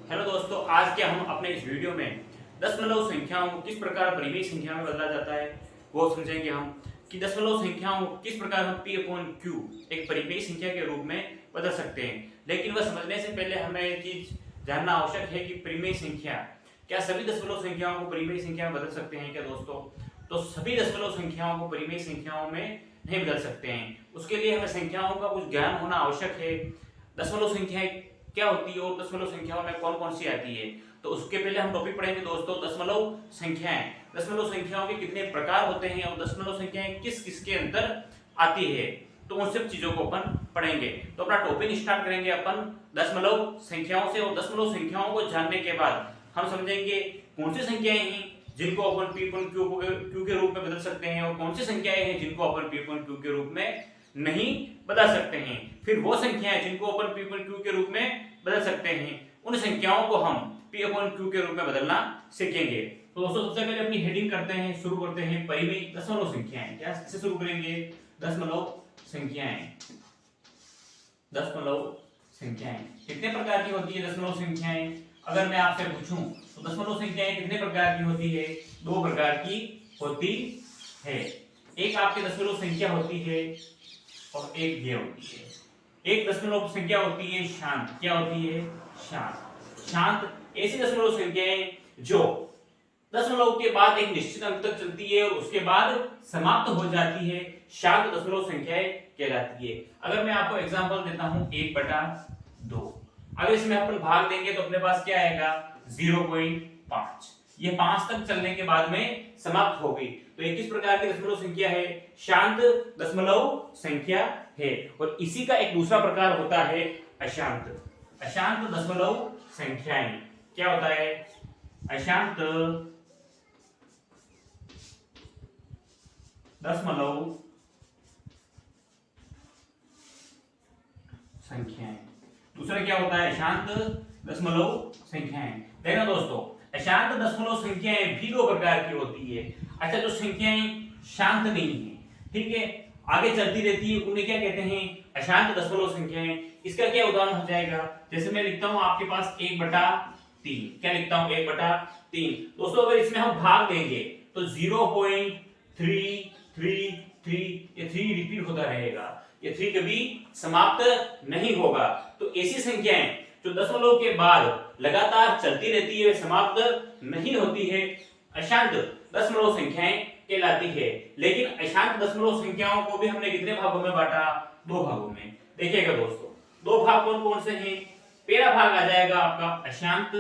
Hello दोस्तों, आज के हम अपने इस वीडियो में दशमलव संख्याओं को किस प्रकार परिमेय संख्या में बदला जाता है वो समझेंगे हम कि दशमलव संख्याओं को किस प्रकार हम p अपॉन q एक परिमेय संख्या के रूप में बदल सकते हैं। लेकिन वह समझने से पहले हमें एक चीज जानना आवश्यक है कि परिमेय संख्या क्या सभी दशमलव संख्याओं को परिमेय संख्या में बदल सकते हैं क्या दोस्तों। तो सभी दशमलव संख्याओं को परिमेय संख्याओं में नहीं बदल सकते हैं। उसके लिए हमें संख्याओं का कुछ ज्ञान होना आवश्यक है। दशमलव संख्याएं क्या होती है और दशमलव संख्याओं में कौन कौन सी आती है। तो उसके पहले हम टॉपिक पढ़ेंगे दोस्तों दशमलव संख्याएं। दशमलव संख्याओं के कितने प्रकार होते हैं और दशमलव संख्याएं किस किसके अंदर आती है, तो उन सब चीजों को अपन पढ़ेंगे। तो अपना टॉपिक स्टार्ट करेंगे अपन दशमलव संख्याओं से। और दशमलव संख्याओं को जानने के बाद हम समझेंगे कौन सी संख्याएं हैं जिनको अपन p अपॉन q के रूप में बदल सकते हैं और कौन सी संख्याएं हैं जिनको अपन p अपॉन q के रूप में नहीं बदल सकते हैं। फिर वो संख्याएं जिनको अपन p अपॉन q के रूप में बदल सकते हैं, उन संख्याओं को हम p अपॉन q के रूप में बदलना सीखेंगे। तो दोस्तों सबसे पहले अपनी हेडिंग करते हैं, शुरू करते हैं परिमेय दशमलव संख्याएं। क्या से शुरू करेंगे? दशमलव संख्याएं। दशमलव संख्याएं कितने प्रकार की होती है? दशमलव संख्याएं अगर मैं आपसे पूछूं तो दशमलव संख्याएं कितने प्रकार की होती है? दो प्रकार की होती है। एक आपकी दशमलव संख्या होती है और एक ये होती है। एक दशमलव संख्या होती है शांत। क्या होती है? शांत। शांत ऐसी दशमलव संख्याएं जो दशमलव के बाद एक निश्चित अंक तक चलती है और उसके बाद समाप्त हो जाती है, शांत दशमलव संख्याएं कहलाती है। अगर मैं आपको एग्जांपल देता हूं 1/2, अगर इसमें अपन भाग देंगे तो अपने पास क्या आएगा? 0.5। ये 5 तक चलने के बाद में समाप्त हो गई। तो ये किस प्रकार की दशमलव संख्या है? शांत दशमलव संख्या है। और इसी का एक दूसरा प्रकार होता है अशांत। अशांत दशमलव संख्याएं। क्या होता है? अशांत दशमलव संख्याएं। दूसरा क्या होता है? अशांत दशमलव संख्याएं। देखना दोस्तों, अशांत दशमलव संख्याएं भी दो प्रकार की होती है। अच्छा, जो संख्याएं शांत नहीं है, ठीक है, आगे चलती रहती है, उन्हें क्या कहते हैं? अशांत दशमलव संख्याएं। इसका क्या उदाहरण हो जाएगा? जैसे मैं लिखता हूं आपके पास 1/3। क्या लिखता हूं? 1/3। दोस्तों अगर इसमें हम भाग देंगे तो 0.333 ये 3 रिपीट होता रहेगा। ये 3 कभी समाप्त नहीं होगा। तो ऐसी संख्याएं जो दशमलव के बाद लगातार चलती रहती है, समाप्त नहीं होती है, अशांत दशमलव संख्याएं कहलाती है। लेकिन अशांत दशमलव संख्याओं को भी हमने कितने भागों में बांटा? 2 भागों में। देखिएगा दोस्तों, 2 भाग कौन कौन से हैं? पहला भाग आ जाएगा आपका अशांत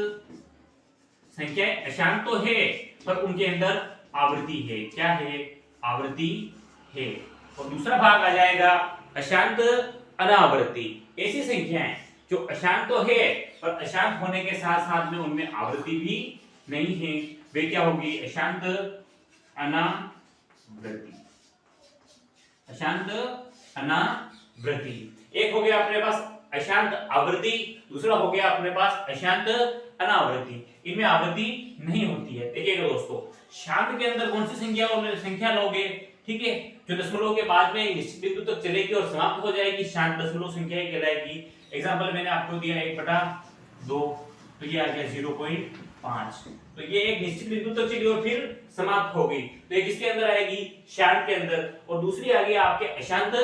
संख्याएं। अशांत तो है पर उनके अंदर आवृत्ति है। क्या है? आवृत्ति है। और दूसरा भाग आ जाएगा अशांत अनावृत्ति। ऐसी संख्याएं जो अशांत तो है पर अशांत होने के साथ साथ में उनमें आवृत्ति भी नहीं है, वे क्या होगी? अशांत अनावृत्ति। अशांत अनावृत्ति। एक हो गया अपने पास अशांत आवृत्ति, दूसरा हो गया अपने पास अशांत अनावृत्ति। इनमें आवृत्ति नहीं होती है। देखिएगा दोस्तों, शांत के अंदर कौन सी संख्या लोगे? ठीक है, जो दशमलव के बाद में निश्चित बिंदु तक चलेगी और समाप्त हो जाएगी, शांत दशमलव संख्या कहलाएगी। एग्जांपल मैंने आपको दिया 1/2, तो ये आ गया 0.5। तो ये एक निश्चित बिंदु तक चली और फिर समाप्त हो गई। तो ये किसके अंदर आएगी? शांत के अंदर। और दूसरी आ गई आपके अशांत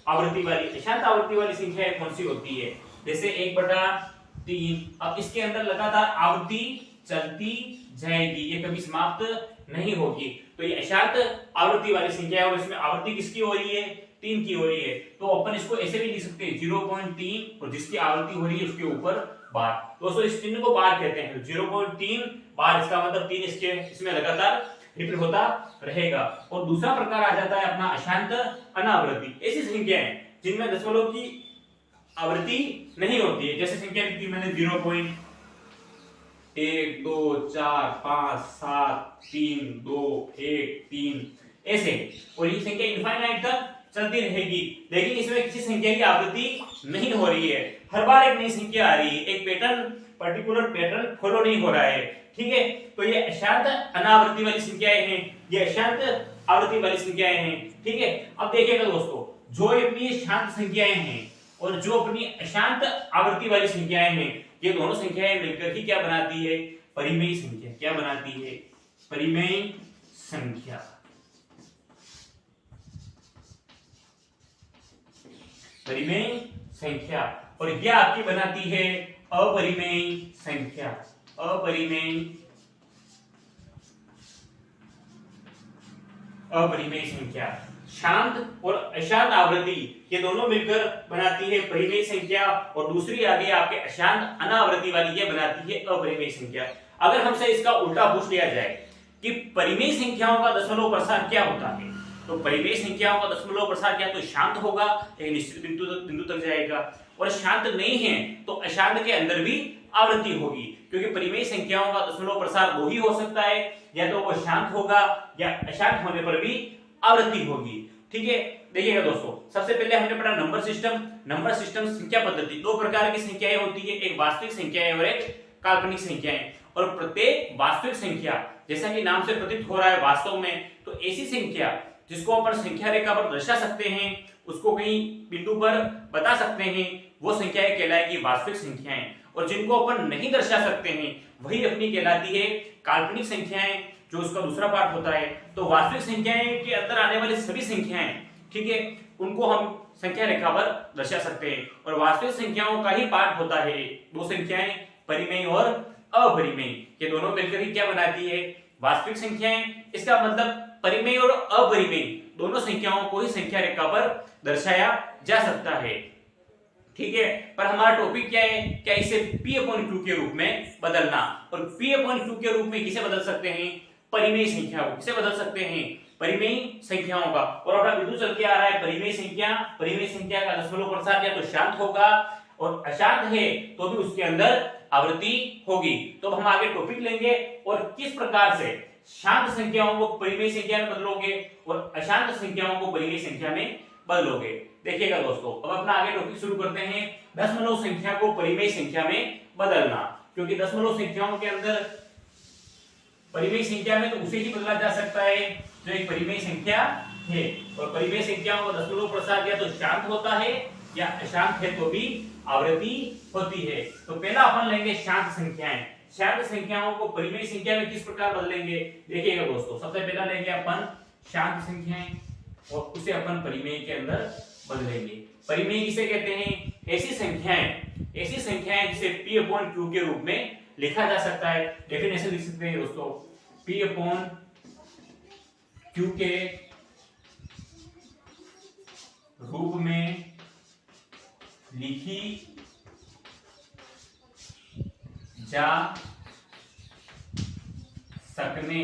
आवृत्ति वाली। अशांत आवृत्ति वाली संख्या कौन सी होती है? जैसे 1/3। अब इसके अंदर लगातार आवृत्ति चलती जाएगी, ये कभी समाप्त नहीं होगी। तो ये अशांत आवृत्ति वाली संख्या है और इसमें आवृत्ति किसकी हो रही है? 3 की हो रही है। तो अपन इसको ऐसे भी लिख सकते हैं 0.3 और जिसकी आवृत्ति हो रही है उसके ऊपर बार। दोस्तों इस चिन्ह को बार कहते हैं। 0.3 बार, इसका मतलब 3 इसमें लगातार रिपीट होता रहेगा। और दूसरा प्रकार आ जाता है अपना अशांत अनावृत्ति। ऐसी संख्याएं जिनमें दशमलव की आवृत्ति नहीं होती है। जैसे संख्या लिखी मैंने 0.1 2 4 5 7 3 2 1 3 ऐसे। और ये संख्या इनफाइनाइट तक चलती रहेगी, लेकिन इसमें किसी संख्या की आवृत्ति नहीं हो रही है। हर बार एक नई संख्या आ रही है, एक पैटर्न, पर्टिकुलर पैटर्न फॉलो नहीं हो रहा है। ठीक है, तो ये अशांत अनावृत्ति वाली संख्याएं हैं, ये अशांत आवृत्ति वाली संख्याएं हैं। ठीक है, अब देखिएगा दोस्तों, जो अपनी शांत संख्याएं हैं और जो अपनी अशांत आवृत्ति वाली संख्याएं हैं, ये दोनों संख्याएं मिलकर ही क्या बनाती है, परिमेय संख्या। क्या बनाती है, परिमेय संख्या। परिमेय संख्या। और यह आपकी बनाती है अपरिमेय संख्या। अपरिमेय संख्या। शांत और अशांत आवृत्ति ये दोनों मिलकर बनाती है परिमेय संख्या, और दूसरी आगे आपके अशांत अनावृत्ति वाली ये बनाती है अपरिमेय संख्या। अगर हमसे इसका उल्टा पूछ लिया जाए कि परिमेय संख्याओं का दशमलव प्रसार क्या होता है, तो परिमेय संख्याओं का दशमलव प्रसार क्या तो शांत होगा, एक निश्चित बिंदु तक जाएगा, और शांत नहीं है तो अशांत के अंदर भी आवृत्ति होगी, क्योंकि परिमेय संख्याओं का दशमलव प्रसार दो ही हो सकता है, या तो वो शांत होगा या अशांत होने पर भी आवृत्ति होगी। ठीक है, देखिएगा दोस्तों, सबसे पहले हमने पढ़ा नंबर सिस्टम। नंबर सिस्टम संख्या पद्धति, दो प्रकार की संख्याएं होती है, एक वास्तविक संख्याएं और एक काल्पनिक संख्याएं। और प्रत्येक वास्तविक संख्या, जैसा कि नाम से प्रतीत हो रहा है वास्तव में, तो ऐसी संख्या जिसको अपन संख्या रेखा पर दर्शा सकते हैं, उसको कहीं बिंदु पर बता सकते हैं, वो संख्याएं कहलाएगी वास्तविक संख्याएं। और जिनको अपन नहीं दर्शा सकते हैं वही अपनी कहलाती है काल्पनिक संख्याएं, जो उसका दूसरा पार्ट होता है। तो वास्तविक संख्याएं के अंदर आने वाली सभी संख्याएं, ठीक है, उनको हम संख्या रेखा पर दर्शा सकते हैं। और वास्तविक संख्याओं का ही पार्ट होता है दो संख्याएं, परिमेय और अपरिमेय। ये दोनों मिलकर ही क्या बनाती है, वास्तविक संख्याएं। इसका मतलब परिमेय और अपरिमेय दोनों संख्याओं को ही संख्या रेखा पर दर्शाया जा सकता है। ठीक है, पर हमारा टॉपिक क्या है, क्या इसे P/Q के रूप में बदलना। और P/Q के रूप में किसे बदल सकते हैं, परिमेय संख्या को। किसे बदल सकते हैं, परिमेय संख्याओं का। और अपना बिंदु चल के आ रहा है परिमेय संख्या। परिमेय संख्या का दशमलव प्रसार या तो शांत होगा, और अशांत है तो भी उसके अंदर आवृत्ति होगी। तो हम आगे टॉपिक लेंगे और किस प्रकार से शांत संख्याओं को परिमेय संख्या में बदलोगे और अशांत संख्याओं को परिमेय संख्या में बदलोगे। देखिएगा दोस्तों, अब अपना आगे टॉपिक शुरू करते हैं, दशमलव संख्या को परिमेय संख्या में बदलना। क्योंकि दशमलव संख्याओं के अंदर परिमेय संख्या में तो उसे ही बदला जा सकता है जो एक परिमेय संख्या है, और परिमेय संख्याओं का दशमलव प्रसार या तो शांत होता है या अशांत है तो भी आवृत्ति होती है। तो पहला अपन लेंगे शांत संख्याएं। शांत संख्याओं को परिमेय संख्या में किस प्रकार बदलेंगे, देखिएगा दोस्तों। सबसे पहला लेंगे अपन शांत संख्याएं और उसे अपन परिमेय के अंदर बदलेंगे। परिमेय किसे कहते हैं, ऐसी संख्याएं जिसे P/Q के रूप में लिखा जा सकता है। डेफिनेशन लिख सकते हैं दोस्तों, P/Q के रूप में लिखी जा सकने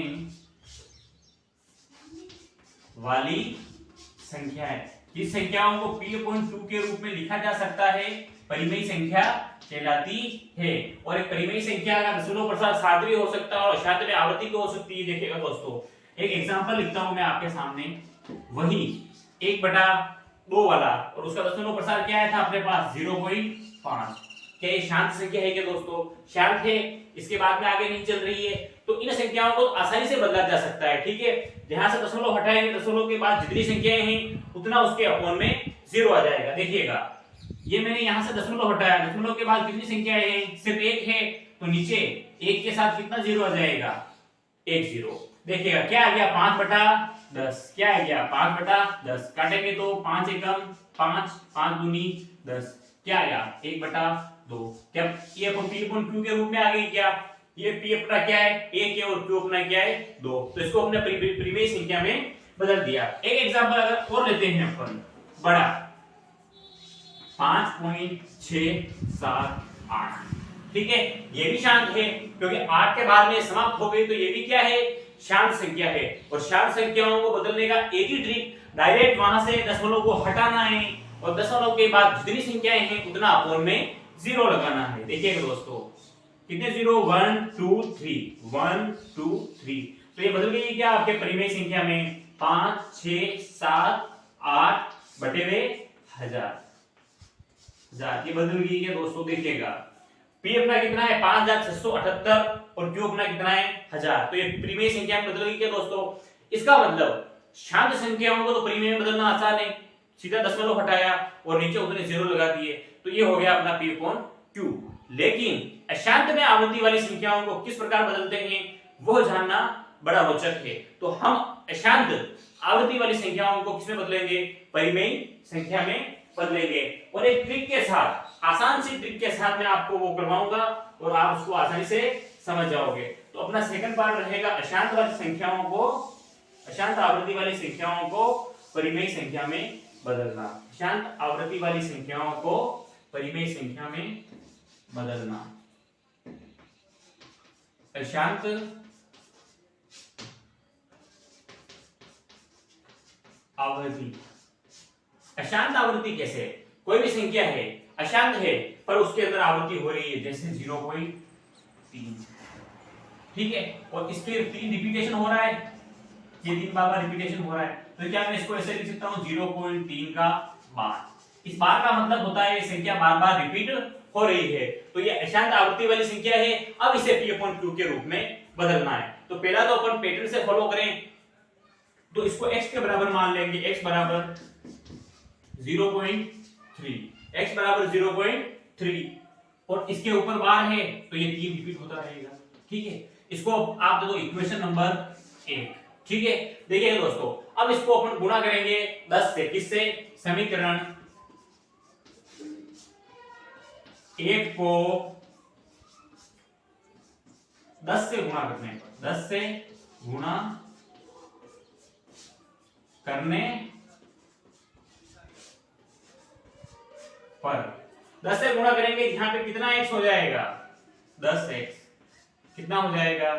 वाली संख्याएं। किस संख्याओं को P/Q के रूप में लिखा जा सकता है, परिमेय संख्या कहलाती है। और एक परिमेय संख्या का दशमलव प्रसार शांत भी हो सकता है और अशांत में आवृत्ति भी हो सकती है। देखिएगा दोस्तों, एक एग्जांपल लिखता हूं मैं आपके सामने, वही 1/2 वाला, और उसका दशमलव प्रसार क्या आया था अपने पास 0.5। क्या ये शांत संख्या है क्या दोस्तों, शांत है, इसके बाद में आगे नहीं चल रही है। तो इन संख्याओं को आसानी से बदला जा सकता है। ठीक है, जहां से दशमलव हटाएंगे, दशमलव के बाद जितनी संख्याएं हैं उतना उसके अपॉन में 0 आ जाएगा। देखिएगा, ये मैंने यहां से दशमलव हटाया, दशमलव के बाद कितनी संख्याएं हैं, सिर्फ 1 है, तो नीचे 1 के साथ कितना 0 आ जाएगा, 1 0। देखिएगा क्या आ गया, 5/10। क्या आ गया, 5/10। काटेंगे तो 5 एकम 5, 5 दूनी 10। क्या आया, 1/2। क्या ये P/Q के रूप में आ गई क्या, ये P अपना क्या है 1 है और Q अपना क्या है 2। तो इसको हमने परिमेय संख्या में बदल दिया। एक एग्जांपल अगर और लेते हैं अपन, बड़ा 5.678। ठीक है, ये भी शांत है क्योंकि 8 के बाद में समाप्त हो गई, तो ये भी क्या है, शांत संख्या है। और शांत संख्याओं को बदलने का एक ही ट्रिक, डायरेक्ट वहां से दशमलव को हटाना है और दशमलव के बाद जितनी संख्याएं हैं उतना अपॉन में 0 लगाना है। देखिएगा दोस्तों, कितने 0, 1 2 3, 1 2 3। तो ये बदल गई क्या आपके परिमेय संख्या में, 5 6 7 8 बटे हुए 1000। ये बदल गई है दोस्तों। देखिएगा, P अपना कितना है 5678 और Q अपना कितना है 1000। तो ये परिमेय संख्या में बदल गई क्या दोस्तों। इसका मतलब शांत संख्याओं को तो परिमेय में बदलना आसान है, सीधा दशमलव हटाया और नीचे उतने 0 लगा दिए, तो ये हो गया अपना P/Q। लेकिन अशांत में आवृत्ति वाली संख्याओं को किस प्रकार बदलते हैं वो जानना बड़ा रोचक है। तो हम अशांत आवृत्ति वाली संख्याओं को किसमें बदलेंगे, परिमेय संख्या में बदलेंगे। और एक ट्रिक के साथ, आसान सी ट्रिक के साथ मैं आपको वो करवाऊंगा और आप उसको आसानी से समझ जाओगे। तो अपना सेकंड पार्ट रहेगा अशांत वाली संख्याओं को, अशांत आवृत्ति वाली संख्याओं को परिमेय संख्या में बदलना, अशांत आवृत्ति वाली संख्याओं को परिमेय संख्या में बदलना। अशांत आवृत्ति, अशांत आवृत्ति कैसे, कोई भी संख्या है अशांत है पर उसके अंदर आवृत्ति हो रही है, जैसे 0.3, ठीक है, और इसके 3 रिपीटेशन हो रहा है, ये 3 बार रिपीटेशन हो रहा है, तो क्या मैं इसको ऐसे लिख सकता हूं 0.3 का बार। इस बार का मतलब होता है संख्या बार बार रिपीट हो रही है, तो ये अशांत आवृत्ति वाली संख्या है। अब इसे p/q के रूप में बदलना है। तो पहला तो अपन पैटर्न से फॉलो करें, तो इसको x के बराबर मान लेंगे, x बराबर 0.3, x बराबर 0.3, और इसके ऊपर बार है तो ये 3 रिपीट होता रहेगा, ठीक है। इसको आप दे दो इक्वेशन नंबर 1, ठीक है। देखिए दोस्तों, अब इसको अपन गुणा करेंगे 10 से, किससे, समीकरण 1 को 10 से गुणा करने पर, 10 से गुणा करने पर 10 से गुणा करेंगे, यहाँ पे कितना x हो जाएगा, 10x, कितना हो जाएगा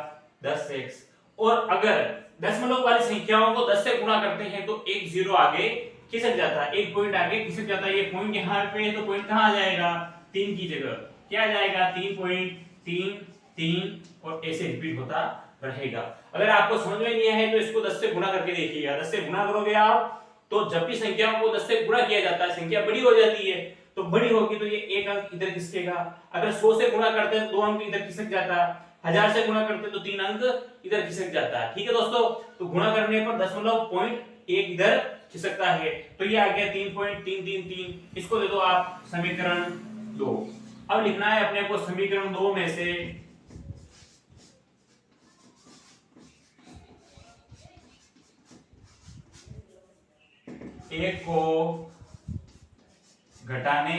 10x। और अगर दशमलव वाली संख्याओं को 10 से गुणा करते हैं तो एक 0 आगे खिसक जाता है, एक पॉइंट आगे खिसक जाता है। ये पॉइंट यहाँ पे है तो पॉइंट कहाँ आ जाएगा, 3 की जगह क्या आ जाएगा, 3.33, और ऐसे रिपीट होता रहेगा। अगर आपको समझ में नहीं है तो इसको 10 से गुणा करके देखिएगा। 10 से गुणा करोगे आप तो जब भी संख्याओं को 10 से गुणा किया जाता है संख्या बड़ी हो जाती है, तो बड़ी होगी तो ये एक अंक इधर खिसकेगा। अगर 100 से गुणा करते हैं तो 2 अंक इधर खिसक जाता है, 1000 से गुणा करते हैं तो 3 अंक इधर खिसक जाता है, ठीक है दोस्तों। तो गुणा करने पर दशमलव पॉइंट 1 इधर खिसकता है, तो ये आ गया 3.333। इसको दे दो आप समीकरण 2। अब लिखना है अपने को समीकरण 2 में से एक को घटाने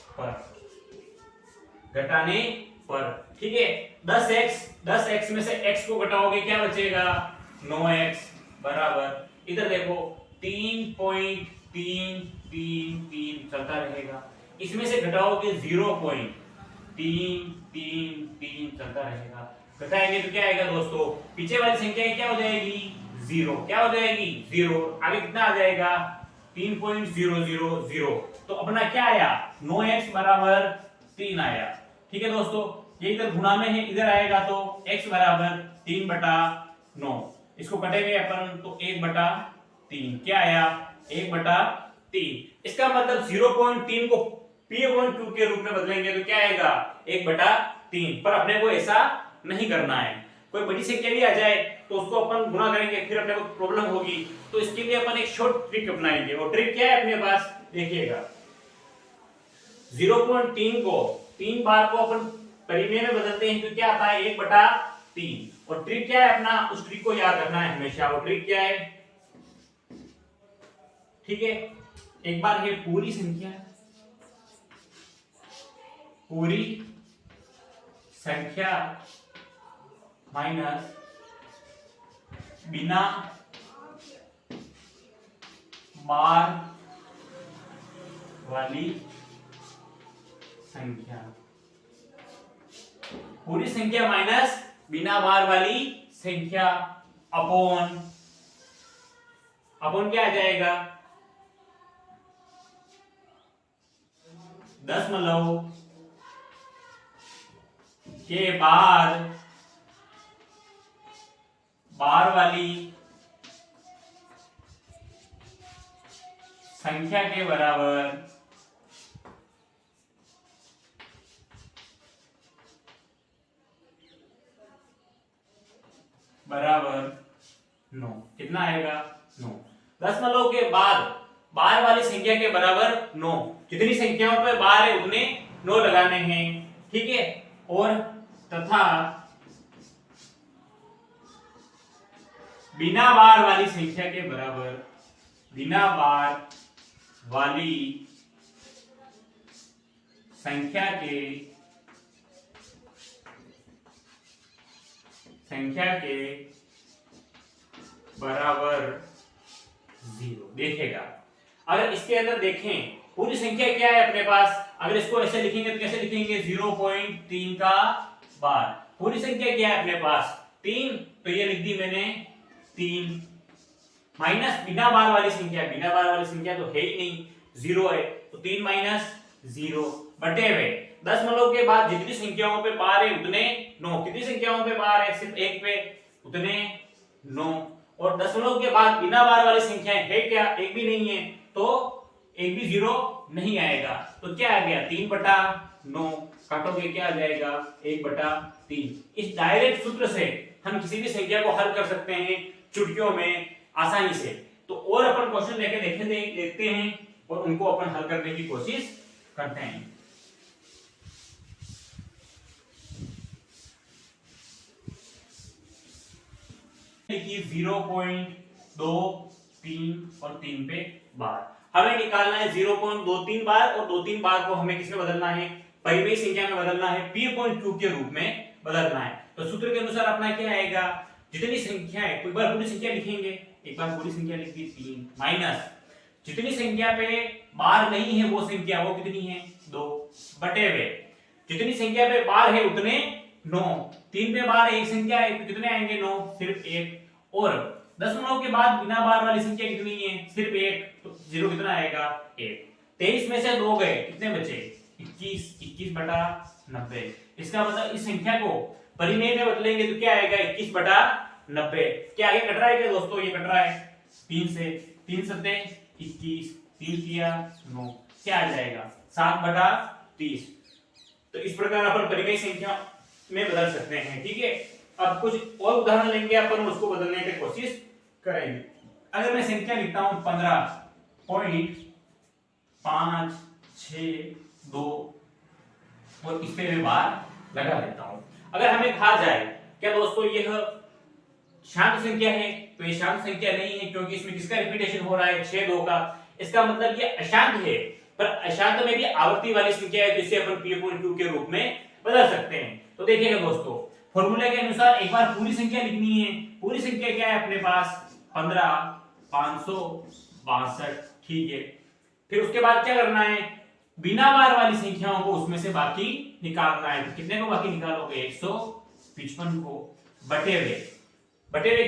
पर, ठीक है। 10x में से x को घटाओगे क्या बचेगा, 9x बराबर, इधर देखो 3.333 चलता रहेगा। इसमें से घटाओगे 0.333 चलता रहेगा। घटाएंगे तो क्या आएगा दोस्तों, पीछे वाली संख्या क्या हो जाएगी, 0, क्या हो जाएगी 0, आगे कितना आ जाएगा 3.000। तो अपना क्या आया, 9x बराबर 3 आया, ठीक है दोस्तों। ये इधर गुणा में है, इधर आएगा तो x बराबर 3/9। इसको कटेंगे अपन तो 1/3, क्या आया 1/3। इसका मतलब 0.3 को p/q के रूप में बदलेंगे तो क्या आएगा 1/3। पर अपने को ऐसा नहीं करना है, कोई बड़ी संख्या भी आ जाए तो उसको अपन गुणा करेंगे फिर अपने को प्रॉब्लम होगी। तो इसके लिए अपन एक शॉर्ट ट्रिक अपनाएंगे। वो ट्रिक क्या है अपने पास, देखिएगा 0.3 को 3 बार को अपन परिमेय में बदलते हैं तो क्या आता है 1/3। और ट्रिक क्या है अपना, उस ट्रिक को याद रखना है हमेशा। वो ट्रिक क्या है, ठीक है, एक बार ये पूरी संख्या माइनस बिना बार वाली संख्या, पूरी संख्या माइनस बिना बार वाली संख्या अपॉन क्या आ जाएगा, दशमलव के बाद बार वाली संख्या के बराबर बराबर 9। कितना आएगा 9। दशमलव के बाद बार वाली संख्या के बराबर 9। जितनी संख्याओं पे बार है उतने 9 लगाने हैं, ठीक है। और तथा बिना बार वाली संख्या के बराबर, बिना बार वाली संख्या के बराबर 0 देखेगा। अगर इसके अंदर देखें पूरी संख्या क्या है अपने पास, अगर इसको ऐसे लिखेंगे तो कैसे लिखेंगे, 0.3 का बार। पूरी संख्या क्या है अपने पास 3, तो ये लिख दी मैंने 3 माइनस बिना बार वाली संख्या, बिना बार वाली संख्या तो है ही नहीं, 0 है, तो 3 माइनस 0 बटे हुए दशमलव के बाद जितनी संख्याओं पे बार है उतने 9। कितनी संख्याओं पे बार है, सिर्फ एक पे, उतने 9। और दशमलव के बाद बिना बार वाली संख्या है क्या, एक भी नहीं है, तो एक भी 0 नहीं आएगा। तो क्या आ गया, 3/9 काटोगे क्या आ जाएगा, 1/3। इस डायरेक्ट सूत्र से हम किसी भी संख्या को हल कर सकते हैं चुटकियों में आसानी से। तो और अपन क्वेश्चन लेके देखते हैं और उनको अपन हल करने की कोशिश करते हैं। 0.2, 3 और 3 पे बार हमें निकालना है। 0.23 बार और 2-3 बार को हमें किसमें बदलना है, परिमेय संख्या में बदलना है, p/q के रूप में बदलना है। तो सूत्र के अनुसार अपना क्या आएगा, जितनी संख्या है, एक बार पूरी संख्या लिखेंगे, एक बार पूरी संख्या लिख दी 3 माइनस जितनी संख्या पे बार नहीं है वो संख्या, वो कितनी है 2 बटे हुए जितनी संख्या पे बार है उतने 9। 3 पे बार एक संख्या है तो कितने आएंगे 9, सिर्फ 1। और दशमलव के बाद बिना बार वाली संख्या कितनी है, सिर्फ 1, तो 0 कितना आएगा 1। 23 में से 2 गए, कितने बचे 21, 21/90। इसका मतलब इस संख्या को परिमेय में बदलेंगे तो क्या आएगा 21/90। क्या आगे कट रहा है क्या दोस्तों, ये कट रहा है 3 से, 3 सत्ते 21, 3 किया 9, क्या आ जाएगा 7/30। तो इस प्रकार अपन परिमेय संख्या में बदल सकते हैं, ठीक है। अब कुछ और उदाहरण लेंगे अपन, उसको बदलने की कोशिश करेंगे। अगर मैं संख्या लिखता हूं 15.562 और इस पे मैं बार लगा देता हूं। अगर हमें कहा जाए क्या दोस्तों यह शांत संख्या है, तो ये शांत संख्या नहीं है, क्योंकि इसमें किसका रिपीटेशन हो रहा है 6-2 का। इसका मतलब ये अशांत है, पर अशांत में भी आवर्ती वाली संख्या है, जिसे अपन p/q के रूप में बदल सकते हैं। तो देखिएगा दोस्तों, फॉर्मूले के अनुसार एक बार पूरी संख्या लिखनी है। पूरी संख्या क्या है अपने पास 15,562, ठीक है। फिर उसके बाद क्या करना है, बिना बार वाली संख्याओं को उसमें से बाकी निकालना है। तो कितने को बाकी निकालोगे 155 को बटे हुए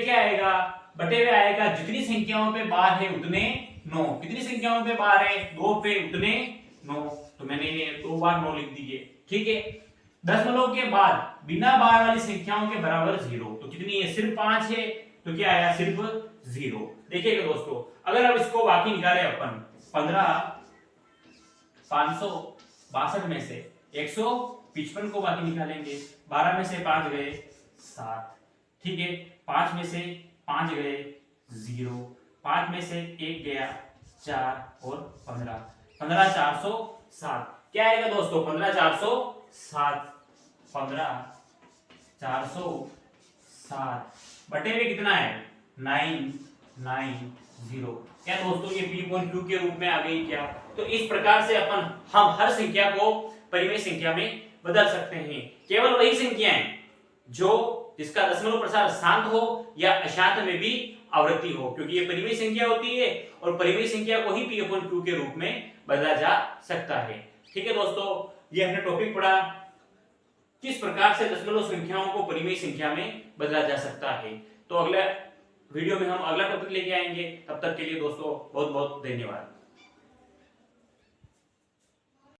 क्या आएगा, बटे हुए आएगा जितनी संख्याओं पे बार है उतने 9। कितनी संख्याओं पे बार है 2 पे, उतने 9। तो मैंने ये 2 बार 9 लिख दिए, ठीक है। दशमलव के बाद बिना बार वाली संख्याओं के बराबर 0, तो कितनी है सिर्फ 5 है, तो क्या आया सिर्फ 0। देखिएगा दोस्तों, अगर अब इसको बाकी निकाले अपन 15,562 में से 155 को बाकी निकालेंगे, 12 में से 5 गए 7, ठीक है। 5 में से 5 गए 0, 5 में से 1 गया 4 और 15,407। क्या आएगा दोस्तों 15,407, 15,407 बटे में कितना है 990। क्या दोस्तों ये p/q के रूप में आ गई क्या। तो इस प्रकार से हम हर संख्या को परिमेय संख्या में बदल सकते हैं। केवल वही संख्याएं जिसका दशमलव प्रसार शांत हो या अशांत में भी आवृत्ति हो, क्योंकि ये परिमेय संख्या होती है और परिमेय संख्या को ही p/q के रूप में बदला जा सकता है। ठीक है दोस्तों, ये हमने टॉपिक पढ़ा किस प्रकार से दशमलव संख्याओं को परिमेय संख्या में बदला जा सकता है। तो अगले वीडियो में हम अगला टॉपिक लेके आएंगे। तब तक के लिए दोस्तों बहुत बहुत धन्यवाद।